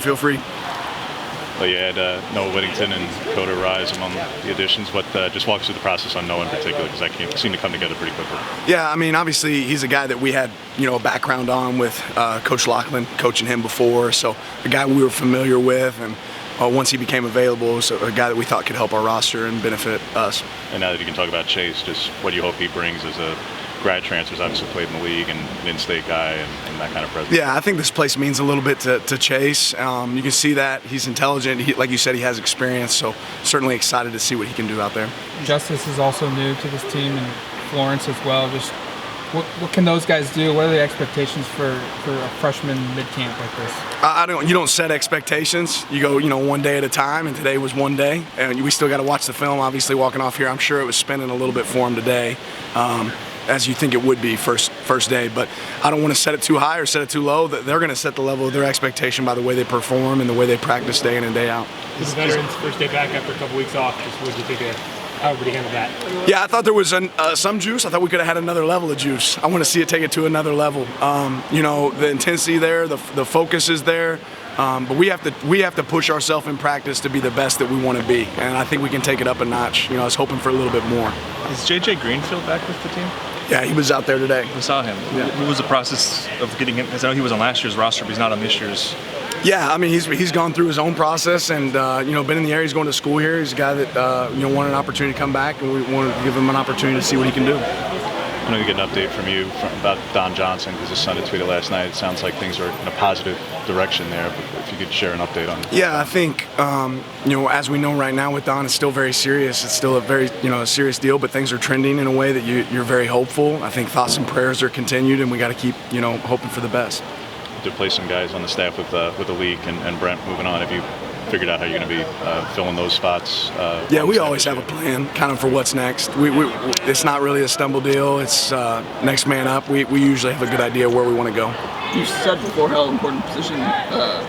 Feel free. Well, you had Noah Whittington and Coda Rise among the additions, but just walk us through the process on Noah in particular, because that seemed to come together pretty quickly. Yeah, I mean, obviously he's a guy that we had, a background on with Coach Lachlan, coaching him before, so a guy we were familiar with, and once he became available, it was a guy that we thought could help our roster and benefit us. And now that you can talk about Chase, just what do you hope he brings as a grad transfer? He's obviously played in the league and an in-state guy and that kind of presence. Yeah, I think this place means a little bit to Chase. You can see that he's intelligent. Like you said, he has experience, so certainly excited to see what he can do out there. Justice is also new to this team, and Florence as well. Just what can those guys do? What are the expectations for a freshman mid-camp like this? You don't set expectations. You go, one day at a time, and today was one day. And we still got to watch the film. Obviously, walking off here, I'm sure it was spinning a little bit for him today. As you think it would be first day, but I don't want to set it too high or set it too low. They're going to set the level of their expectation by the way they perform and the way they practice day in and day out. This veteran's first day back after a couple weeks off. Just what did you think of how everybody handled that? Yeah, I thought there was some juice. I thought we could have had another level of juice. I want to see it take it to another level. The intensity there, the focus is there. But we have to push ourselves in practice to be the best that we want to be, and I think we can take it up a notch. I was hoping for a little bit more. Is J Greenfield back with the team? Yeah, he was out there today. We saw him. Yeah. What was the process of getting him? Because I know he was on last year's roster, but he's not on this year's. Yeah, I mean he's gone through his own process, and been in the area. He's going to school here. He's a guy that wanted an opportunity to come back, and we wanted to give him an opportunity to see what he can do. I know you get an update from you about Don Johnson, because his son had tweeted last night. It sounds like things are in a positive direction there, but if you could share an update on it. Yeah, I think, as we know right now with Don, it's still very serious. It's still a very, a serious deal, but things are trending in a way that you're very hopeful. I think thoughts and prayers are continued, and we got to keep, hoping for the best. To play some guys on the staff with the league and Brent moving on, have you figured out how you're going to be filling those spots? Yeah, we always have a plan kind of for what's next. It's not really a stumble deal. It's next man up. We usually have a good idea where we want to go. You've said before how important position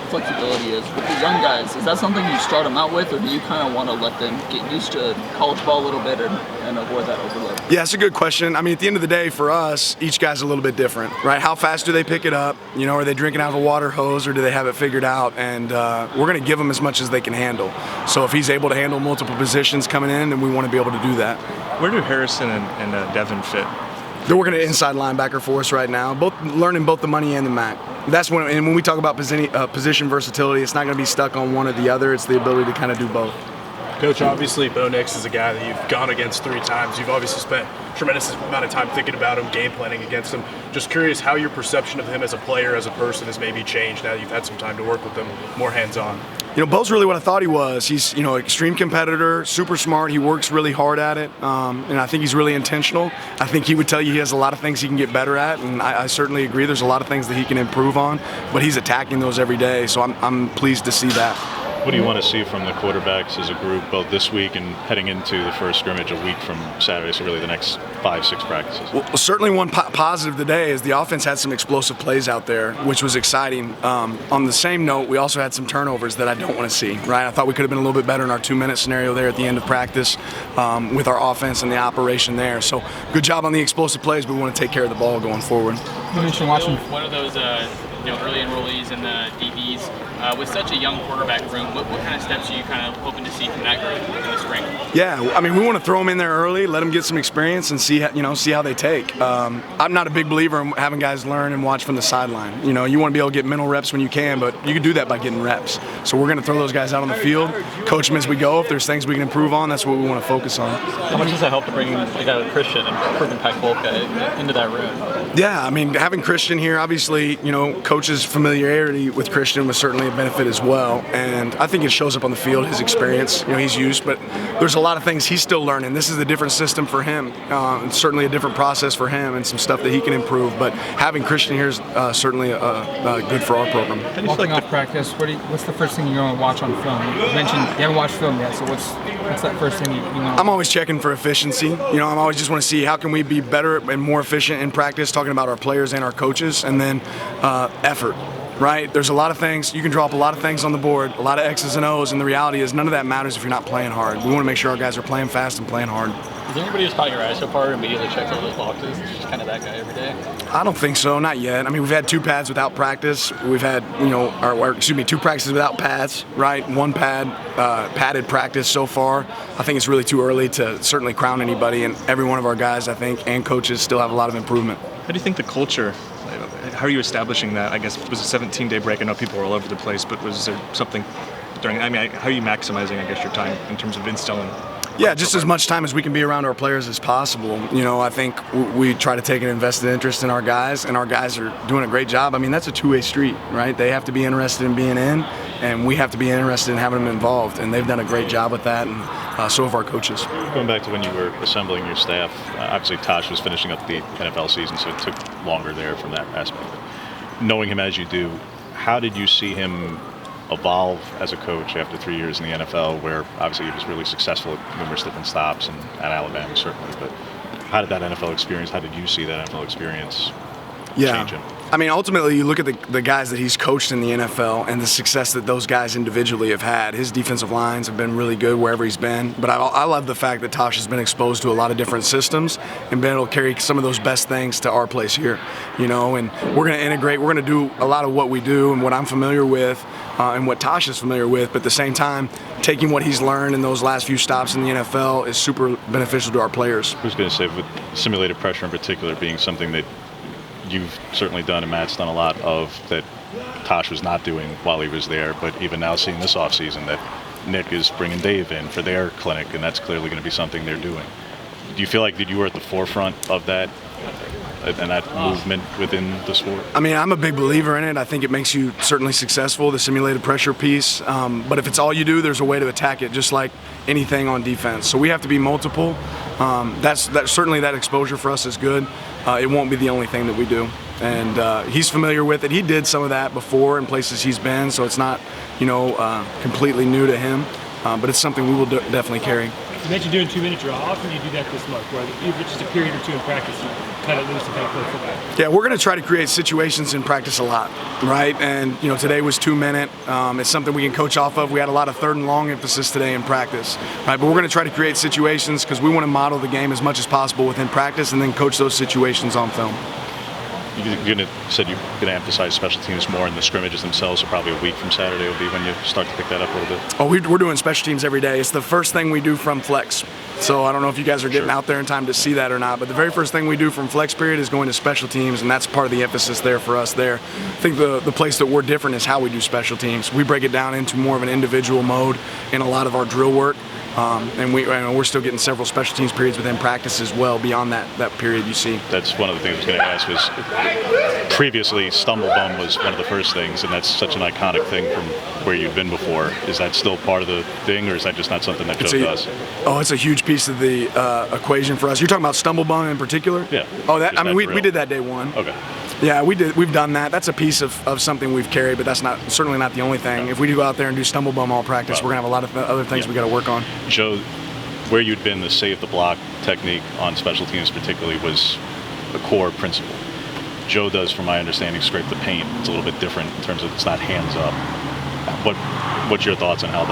flexibility is. With the young guys, is that something you start them out with, or do you kind of want to let them get used to college ball a little bit and avoid that overload? Yeah, it's a good question. I mean, at the end of the day, for us, each guy's a little bit different, right? How fast do they pick it up? Are they drinking out of a water hose, or do they have it figured out? And we're going to give them as much as they can handle. So if he's able to handle multiple positions coming in, then we want to be able to do that. Where do Harrison and Devin fit? They're working an inside linebacker for us right now, learning both the money and the MAC. When we talk about position versatility, it's not going to be stuck on one or the other. It's the ability to kind of do both. Coach, obviously Bo Nix is a guy that you've gone against 3 times. You've obviously spent a tremendous amount of time thinking about him, game planning against him. Just curious how your perception of him as a player, as a person, has maybe changed now that you've had some time to work with him more hands-on. Bo's really what I thought he was. He's, extreme competitor, super smart. He works really hard at it, and I think he's really intentional. I think he would tell you he has a lot of things he can get better at, and I certainly agree. There's a lot of things that he can improve on, but he's attacking those every day, so I'm pleased to see that. What do you want to see from the quarterbacks as a group, both this week and heading into the first scrimmage a week from Saturday, so really the next 5-6 practices? Well, certainly one positive today is the offense had some explosive plays out there, which was exciting. On the same note, we also had some turnovers that I don't want to see, right? I thought we could have been a little bit better in our 2-minute scenario there at the end of practice with our offense and the operation there. So good job on the explosive plays, but we want to take care of the ball going forward. You mentioned watching one of those early enrollees and the DBs. With such a young quarterback room, what kind of steps are you kind of hoping to see from that group in the spring? Yeah, I mean, we want to throw them in there early, let them get some experience, and see how they take. I'm not a big believer in having guys learn and watch from the sideline. You want to be able to get mental reps when you can, but you can do that by getting reps. So we're going to throw those guys out on the field, coach them as we go. If there's things we can improve on, that's what we want to focus on. How much does that help to bring a guy like Christian and proven Pac-12 guy into that room? Yeah, I mean, having Christian here, obviously, coach's familiarity with Christian was certainly a benefit as well, and I think it shows up on the field, his experience, he's used, but there's a lot of things he's still learning. This is a different system for him, and certainly a different process for him, and some stuff that he can improve, but having Christian here is certainly good for our program. Walking off practice, what's the first thing you're going to watch on film? You mentioned you haven't watched film yet, so what's that first thing you want? I'm always checking for efficiency. I'm always just want to see how can we be better and more efficient in practice, talking about our players and our coaches, and then effort. right? There's a lot of things. You can draw up a lot of things on the board, a lot of X's and O's, and the reality is none of that matters if you're not playing hard. We want to make sure our guys are playing fast and playing hard. Is there anybody who's caught your eye so far immediately checks all those boxes? It's just kind of that guy every day? I don't think so, not yet. I mean, we've had 2 pads without practice. We've had, 2 practices without pads, right? 1 padded practice so far. I think it's really too early to certainly crown anybody, and every one of our guys, I think, and coaches still have a lot of improvement. How do you think the culture, how are you establishing that? I guess it was a 17-day break. I know people were all over the place, but was there something during, how are you maximizing, I guess, your time in terms of instilling? Yeah, just as much time as we can be around our players as possible. I think we try to take an invested interest in our guys, and our guys are doing a great job. I mean, that's a two-way street, right? They have to be interested in being in, and we have to be interested in having them involved, and they've done a great job with that, and so have our coaches. Going back to when you were assembling your staff, obviously Tosh was finishing up the NFL season, so it took longer there from that aspect. Knowing him as you do, how did you see him evolve as a coach after 3 years in the NFL, where obviously he was really successful at numerous different stops, and at Alabama certainly, but how did that NFL experience, how did you see that NFL experience change him? I mean, ultimately, you look at the guys that he's coached in the NFL and the success that those guys individually have had. His defensive lines have been really good wherever he's been. But I love the fact that Tosh has been exposed to a lot of different systems and been able to carry some of those best things to our place here. And we're going to integrate. We're going to do a lot of what we do and what I'm familiar with and what Tosh is familiar with. But at the same time, taking what he's learned in those last few stops in the NFL is super beneficial to our players. I was going to say, with simulated pressure in particular being something that you've certainly done and Matt's done a lot of, that Tosh was not doing while he was there, but even now seeing this offseason that Nick is bringing Dave in for their clinic, and that's clearly going to be something they're doing. Do you feel like that you were at the forefront of that and that movement within the sport? I mean, I'm a big believer in it. I think it makes you certainly successful, the simulated pressure piece. But if it's all you do, there's a way to attack it, just like anything on defense. So we have to be multiple. That's certainly that exposure for us is good. It won't be the only thing that we do. And he's familiar with it. He did some of that before in places he's been, so it's not, completely new to him. But it's something we will definitely carry. You mentioned doing 2 minute draw. How often do you do that this month? Where if it's just a period or two in practice, you kind of lose the kind of play for that? Yeah, we're going to try to create situations in practice a lot, right? And today was 2 minute. It's something we can coach off of. We had a lot of 3rd and long emphasis today in practice, right? But we're going to try to create situations because we want to model the game as much as possible within practice, and then coach those situations on film. You said you're going to emphasize special teams more in the scrimmages themselves, so probably a week from Saturday will be when you start to pick that up a little bit. Oh, we're doing special teams every day. It's the first thing we do from flex. So I don't know if you guys are getting out there in time to see that or not, but the very first thing we do from flex period is going to special teams, and that's part of the emphasis there for us there. I think the place that we're different is how we do special teams. We break it down into more of an individual mode in a lot of our drill work. And we're still getting several special teams periods within practice as well beyond that period you see. That's one of the things I was going to ask was previously stumble bum was one of the first things, and that's such an iconic thing from where you've been before. Is that still part of the thing, or is that just not something that Joe does? Oh, it's a huge piece of the equation for us. You're talking about stumble bum in particular? Yeah. Oh, we did that day one. Okay. Yeah, we've done that. That's a piece of something we've carried, but that's certainly not the only thing. If we do go out there and do stumble bum all practice, we're going to have a lot of other things we got to work on. Joe, where you'd been, the save the block technique on special teams particularly was a core principle. Joe does, from my understanding, scrape the paint. It's a little bit different in terms of it's not hands up. What's your thoughts on how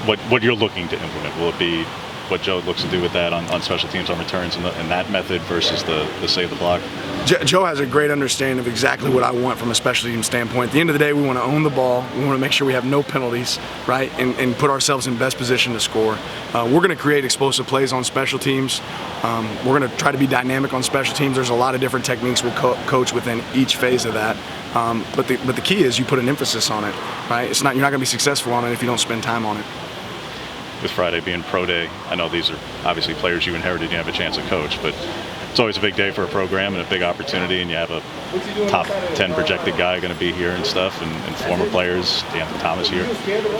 what you're looking to implement? Will it be what Joe looks to do with that on special teams on returns and that method versus the save the block? Joe has a great understanding of exactly what I want from a special team standpoint. At the end of the day, we want to own the ball. We want to make sure we have no penalties, right, and put ourselves in best position to score. We're going to create explosive plays on special teams. We're going to try to be dynamic on special teams. There's a lot of different techniques we'll coach within each phase of that. But the key is you put an emphasis on it, right? You're not going to be successful on it if you don't spend time on it. With Friday being pro day, I know these are obviously players you inherited, you have a chance to coach, but it's always a big day for a program and a big opportunity, and you have a top 10 projected guy going to be here and stuff, and former players, D'Anthony Thomas here.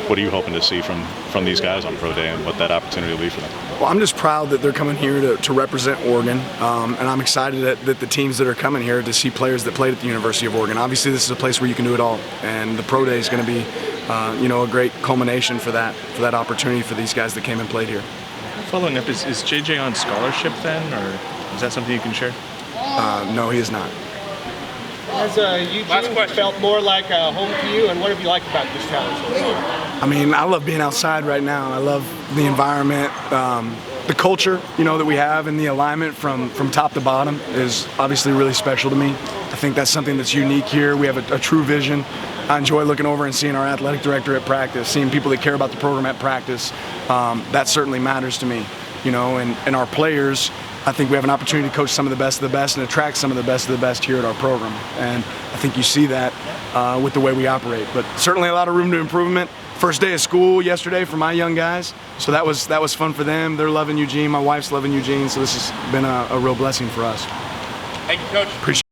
What are you hoping to see from these guys on pro day and what that opportunity will be for them? Well, I'm just proud that they're coming here to represent Oregon, and I'm excited that the teams that are coming here to see players that played at the University of Oregon. Obviously, this is a place where you can do it all, and the pro day is going to be a great culmination for that opportunity for these guys that came and played here. Following up, is JJ on scholarship then, or is that something you can share? No, he is not. Has Eugene felt more like home to you, and what have you liked about this town so far? I mean, I love being outside right now. I love the environment, the culture, that we have, and the alignment from top to bottom is obviously really special to me. I think that's something that's unique here. We have a true vision. I enjoy looking over and seeing our athletic director at practice, seeing people that care about the program at practice. That certainly matters to me, and our players. I think we have an opportunity to coach some of the best and attract some of the best here at our program. And I think you see that with the way we operate. But certainly a lot of room to improvement. First day of school yesterday for my young guys, so that was fun for them. They're loving Eugene. My wife's loving Eugene, so this has been a real blessing for us. Thank you, Coach. Appreciate it.